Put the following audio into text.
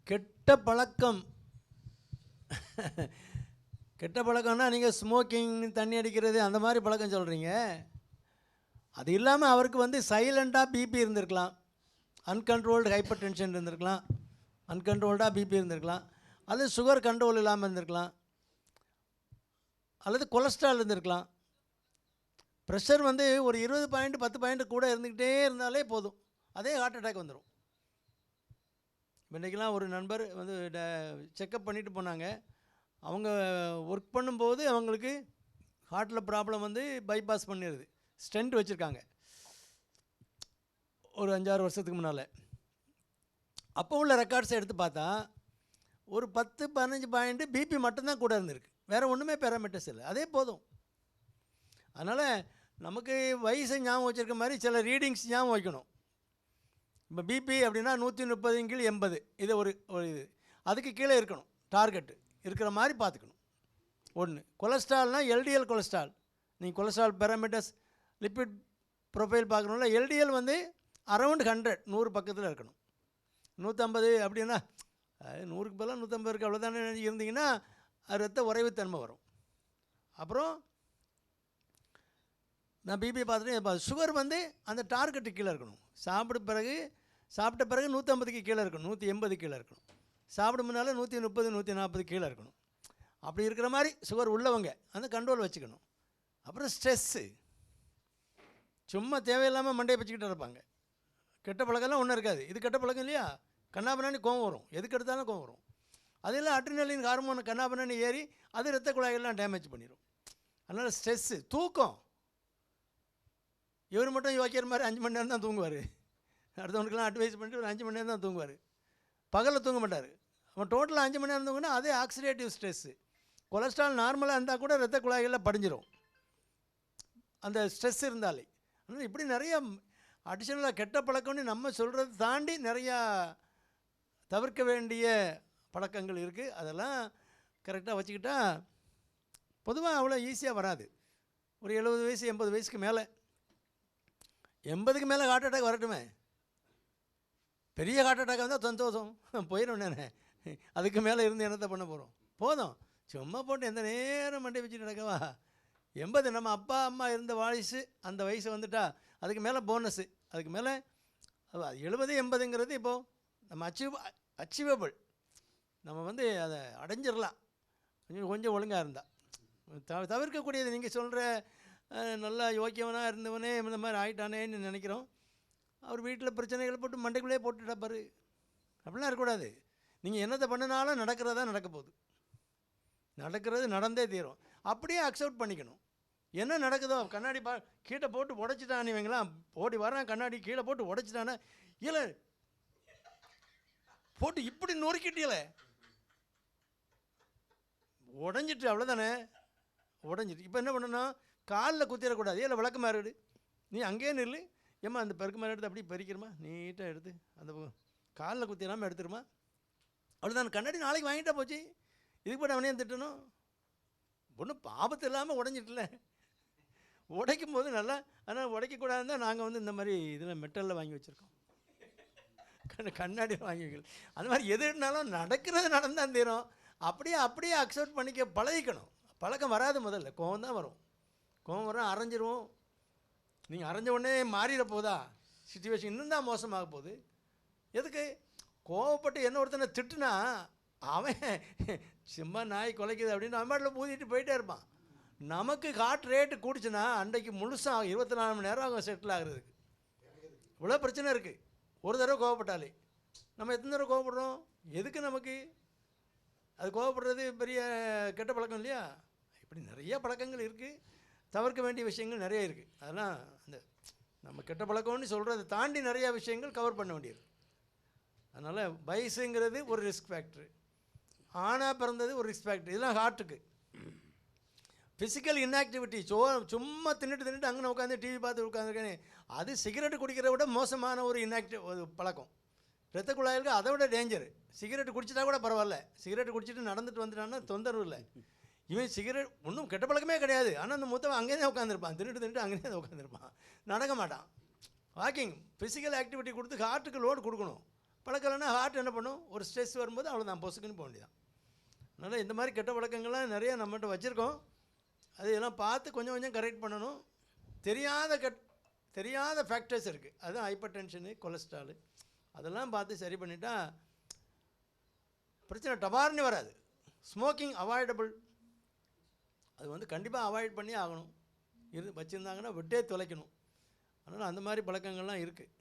கெட்ட பழக்கம் கெட்ட பழக்கம்னா நீங்கள் ஸ்மோக்கிங், தண்ணி அடிக்கிறது அந்த மாதிரி பழக்கம் சொல்கிறீங்க. அது இல்லாமல் அவருக்கு வந்து சைலண்ட்டாக பிபி இருந்திருக்கலாம், அன்கண்ட்ரோல்டு ஹைப்பர் டென்ஷன் இருந்திருக்கலாம், அன்கண்ட்ரோல்டாக பிபி இருந்திருக்கலாம், அல்லது சுகர் கண்ட்ரோல் இல்லாமல் இருந்திருக்கலாம், அல்லது கொலஸ்ட்ரால் இருந்திருக்கலாம். ப்ரெஷர் வந்து ஒரு 20 பாயிண்ட் 10 பாயிண்ட் கூட இருந்துக்கிட்டே இருந்தாலே போதும், அதே ஹார்ட் அட்டாக் வந்துடும். இன்றைக்கெலாம் ஒரு நண்பர் வந்து செக்கப் பண்ணிட்டு போனாங்க. அவங்க ஒர்க் பண்ணும்போது அவங்களுக்கு ஹார்ட்டில் ப்ராப்ளம் வந்து பைபாஸ் பண்ணிடுது, ஸ்டென்ட் வச்சுருக்காங்க ஒரு 5-6 வருஷத்துக்கு முன்னால். அப்போ உள்ள ரெக்கார்ட்ஸை எடுத்து பார்த்தா ஒரு 10-15 பாயிண்ட்டு பிபி மட்டும்தான் கூட இருந்திருக்கு, வேறு ஒன்றுமே பேராமீட்டர்ஸ் இல்லை, அதே போதும். அதனால் நமக்கு வயசை ஞாபகம் வச்சுருக்க மாதிரி சில ரீடிங்ஸ் ஞாபகம் வைக்கணும். இப்போ பிபி அப்படின்னா 130/80, இது ஒரு இது அதுக்கு கீழே இருக்கணும், டார்கெட்டு இருக்கிற மாதிரி பார்த்துக்கணும். ஒன்று. கொலஸ்ட்ரால்னால் எல்டிஎல் கொலஸ்ட்ரால், நீங்கள் கொலஸ்ட்ரால் பேராமீட்டர்ஸ் லிப்பிட் ப்ரொஃபைல் பார்க்கணும்ல, எல்டிஎல் வந்து அரவுண்ட் 100, 100 பக்கத்தில் இருக்கணும். 150 அப்படின்னா 100க்கு பதிலாக 150 இருக்குது அவ்வளோதானே இருந்தீங்கன்னா ரத்த உறைவுத்தன்மை வரும். அப்புறம் நான் பிபி பார்த்துட்டு சுகர் வந்து அந்த டார்கெட்டு கீழே இருக்கணும். சாப்பிட்ட பிறகு 150க்கு கீழே இருக்கணும், 180 கீழே இருக்கணும். சாப்பிடும் முன்னால் 130 140 கீழே இருக்கணும். அப்படி இருக்கிற மாதிரி சுகர் உள்ளவங்க அந்த கண்ட்ரோல் வச்சுக்கணும். அப்புறம் ஸ்ட்ரெஸ்ஸு, சும்மா தேவையில்லாமல் மண்டையை வச்சுக்கிட்டு இருப்பாங்க. கெட்ட பழக்கம்லாம் ஒன்றும் இருக்காது, இது கெட்ட பழக்கம் இல்லையா? கண்ணாபண்ணானி கோவம் வரும், எதுக்கு எடுத்தாலும் கோவம் வரும். அதெல்லாம் அட்ரினலின் ஹார்மோன் கண்ணாபண்ணானி ஏறி அது இரத்த குழாய்கள்லாம் டேமேஜ் பண்ணிடும். அதனால் ஸ்ட்ரெஸ்ஸு, தூக்கம். இவர் மட்டும் யோக்கிற மாதிரி 5 மணி நேரம் தான் தூங்குவார், அடுத்தவனுக்கெல்லாம் அட்வைஸ் பண்ணிட்டு ஒரு 5 மணி நேரம் தான் தூங்குவார், பகலில் தூங்க மாட்டார். அவன் டோட்டலாக 5 மணி நேரம் தூங்கினா அதே ஆக்சிடேட்டிவ் ஸ்ட்ரெஸ்ஸு. கொலஸ்ட்ரால் நார்மலாக இருந்தால் கூட இரத்த குழாய்களில் படிஞ்சிடும் அந்த ஸ்ட்ரெஸ் இருந்தாலே. அதனால் இப்படி நிறைய அடிஷ்னலாக கெட்ட பழக்கம்னு நம்ம சொல்கிறத தாண்டி நிறையா தவிர்க்க வேண்டிய பழக்கங்கள் இருக்குது. அதெல்லாம் கரெக்டாக வச்சுக்கிட்டா பொதுவாக அவ்வளோ ஈஸியாக வராது. ஒரு 70 வயசு 80 வயசுக்கு மேலே, 80க்கு மேலே ஹார்ட் அட்டாக் வரட்டுமே, பெரிய ஹார்ட் அட்டாக் வந்தால் சந்தோஷம், போயிடும் நானே. அதுக்கு மேலே இருந்து என்னத்தை பண்ண போகிறோம்? போதும், சும்மா போட்டு எந்த நேரம் மண்டை வச்சுட்டு நடக்கவா? 80 நம்ம அப்பா அம்மா இருந்த வயசு, அந்த வயசு வந்துட்டா அதுக்கு மேலே போனஸு. அதுக்கு மேலே 70 80ங்கிறது இப்போது நம்ம அச்சீவபிள், நம்ம வந்து அதை அடைஞ்சிடலாம் கொஞ்சம் ஒழுங்காக இருந்தால். தவிர்க்கக்கூடியது நீங்கள் சொல்கிற நல்லா யோக்கியவனாக இருந்தவனே இந்த மாதிரி ஆகிட்டானேன்னு நினைக்கிறோம். அவர் வீட்டில் பிரச்சனைகளை போட்டு மண்டைக்குள்ளே போட்டுட்டாப்பார். அப்படிலாம் இருக்கக்கூடாது. நீங்கள் என்னத்தை பண்ணினாலும் நடக்கிறதா நடக்க போகுது, நடக்கிறது நடந்தே தீரும். அப்படியே அக்செப்ட் பண்ணிக்கணும். என்ன நடக்குதோ, கண்ணாடி கீழே போட்டு உடைச்சிட்டான் இவங்களாம், ஓடி வரான் கண்ணாடி கீழே போட்டு உடைச்சிட்டானே, இல்லை போட்டு இப்படி நொறுக்கிட்டீங்களே, உடஞ்சிட்டு அவ்வளோதானே, உடஞ்சிட்டு. இப்போ என்ன பண்ணணும்? காலில் குத்திடக்கூடாது, இல்லை விளக்கு மாறிடு, நீ அங்கேயே நில்லு, ஏம்மா அந்த பெருக்கு மாதிரி எடுத்து அப்படியே பறிக்கிறமா, நீட்டாக எடுத்து அந்த காலில் குத்திடாமல் எடுத்துருமா, அவ்வளோதானே. கண்ணாடி நாளைக்கு வாங்கிட்டா போச்சு, இதுக்கு போய்ட்டு அவனே திட்டணும். ஒன்றும் பாபத்து இல்லாமல் உடஞ்சிட்டல, உடைக்கும் போது நல்லா. ஆனால் உடைக்கக்கூடாதுன்னு தான் நாங்கள் வந்து இந்த மாதிரி இதில் மெட்டலில் வாங்கி வச்சுருக்கோம், கண்ணாடியில் வாங்கி வைக்கல. அந்த மாதிரி எதுனாலும் நடக்கிறது நடந்தான் தீரும். அப்படியே அக்செப்ட் பண்ணிக்க பழகிக்கணும். பழக்கம் வராது, முதல்ல கோவம் தான் வரும். கோவம் வரும், அரைஞ்சிருவோம். நீங்கள் அரைஞ்ச உடனே மாறிட போதா? சிச்சுவேஷன் இன்னும் தான் மோசமாக போகுது. எதுக்கு கோவப்பட்டு என்ன ஒருத்தனை திட்டுனா அவன் சும்மா நாய் குலைக்குது அப்படின்னு அவன் பாட்டில் ஊதிட்டு போயிட்டே இருப்பான். நமக்கு ஹார்ட் ரேட்டு கூடிச்சுன்னா அன்றைக்கு முழுசாக 24 மணி நேரம் அவங்க செட்டில் ஆகுறதுக்கு இவ்வளோ பிரச்சனை இருக்குது. ஒரு தடவை கோவப்பட்டாலே நம்ம எத்தனை தடவை கோவப்படுறோம்? எதுக்கு நமக்கு அது கோவப்படுறது பெரிய கெட்ட பழக்கம் இல்லையா? இப்படி நிறைய பழக்கங்கள் இருக்குது, தவிர்க்க வேண்டிய விஷயங்கள் நிறைய இருக்குது. அதெல்லாம் அந்த நம்ம கெட்ட பழக்கம்னு சொல்கிறத தாண்டி நிறையா விஷயங்கள் கவர் பண்ண வேண்டியது. அதனால் வயசுங்கிறது ஒரு ரிஸ்க் ஃபேக்ட்ரு, ஆணாக பிறந்தது ஒரு ரிஸ்க் ஃபேக்ட்ரு. இதெல்லாம் ஹார்ட்டுக்கு. ஃபிசிக்கல் இன்ஆக்டிவிட்டி, சும்மா தின்னுட்டு அங்கே உட்காந்து டிவி பார்த்து உட்காந்துருக்கேன்னு, அது சிகரெட்டு குடிக்கிறத விட மோசமான ஒரு ஒரு பழக்கம். ரத்த குழாய்களுக்கு அதை விட டேஞ்சரு. சிகரெட்டு குடிச்சிட்டா கூட பரவாயில்ல, சிகரெட்டு குடிச்சிட்டு நடந்துட்டு வந்துட்டான்னா தொந்தரவு இல்லை. இவன் சிகரெட் ஒன்றும் கெட்ட பழக்கமே கிடையாது, ஆனால் அந்த மூத்தவன் அங்கேயே தான் உட்காந்துருப்பான், தின்னுட்டு அங்கேயே தான் உட்காந்துருப்பான், நடக்க மாட்டான். வாக்கிங் ஃபிசிக்கல் ஆக்டிவிட்டி கொடுத்து ஹார்ட்டுக்கு லோடு கொடுக்கணும். பழக்கம் இல்லைன்னா ஹார்ட் என்ன பண்ணும், ஒரு ஸ்ட்ரெஸ் வரும்போது அவ்வளோதான், பொசுக்குன்னு போக வேண்டியதான். அதனால் இந்த மாதிரி கெட்ட பழக்கங்கள்லாம் நிறைய நம்மகிட்ட வச்சுருக்கோம். அதையெல்லாம் பார்த்து கொஞ்சம் கொஞ்சம் கரெக்ட் பண்ணணும். தெரியாத ஃபேக்டர்ஸ் இருக்குது, அதுதான் ஹைப்பர் டென்ஷனு, கொலஸ்ட்ராலு, அதெல்லாம் பார்த்து சரி பண்ணிட்டா பிரச்சனை டபார்னு வராது. ஸ்மோக்கிங் அவாய்டபுள், அது வந்து கண்டிப்பாக அவாய்ட் பண்ணி ஆகணும். வச்சுருந்தாங்கன்னா விட்டே தொலைக்கணும். அதனால் அந்த மாதிரி பழக்கங்கள்லாம் இருக்குது.